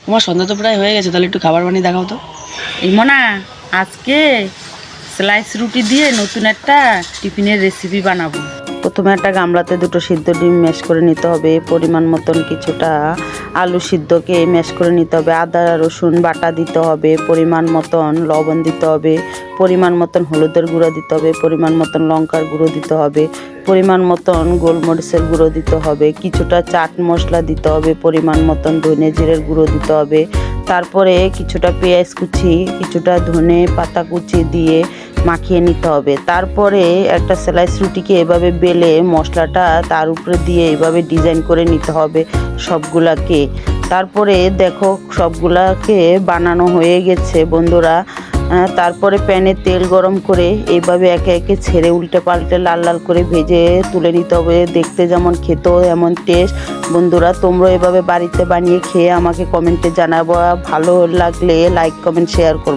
তোমার সন্ধ্যা তো প্রায় হয়ে গেছে, তাহলে একটু খাবার বানিয়ে দেখাও তো। এই মনা, আজকে স্লাইস রুটি দিয়ে নতুন একটা টিফিনের রেসিপি বানাবো। প্রথমে একটা গামলাতে দুটো সিদ্ধ ডিম ম্যাশ করে নিতে হবে, পরিমাণ মতন কিছুটা আলু সিদ্ধকে ম্যাশ করে নিতে হবে, আদা রসুন বাটা দিতে হবে, পরিমাণ মতন লবণ দিতে হবে, পরিমাণ মতন হলুদের গুঁড়ো দিতে হবে, পরিমাণ মতন লঙ্কার গুঁড়ো দিতে হবে, পরিমাণ মতন গোলমরিচের গুঁড়ো দিতে হবে, কিছুটা চাট মশলা দিতে হবে, পরিমাণ মতন ধনে জিরের গুঁড়ো দিতে হবে, তারপরে কিছুটা পেঁয়াজ কুচি, কিছুটা ধনে পাতা কুচি দিয়ে মাখিয়ে নিতে হবে। তারপরে একটা স্লাইস রুটিকে এভাবে বেলে মশলাটা তার উপরে দিয়ে এভাবে ডিজাইন করে নিতে হবে সবগুলাকে। তারপরে দেখো সবগুলাকে বানানো হয়ে গেছে বন্ধুরা। তারপরে প্যানে তেল গরম করে এইভাবে একে একে ছেড়ে উল্টে পাল্টে লাল লাল করে ভেজে তুলে নিতে হবে। দেখতে যেমন খেতেও এমন টেস্ট। বন্ধুরা তোমরা এভাবে বাড়িতে বানিয়ে খেয়ে আমাকে কমেন্টে জানাবো, ভালো লাগলে লাইক কমেন্ট শেয়ার করো।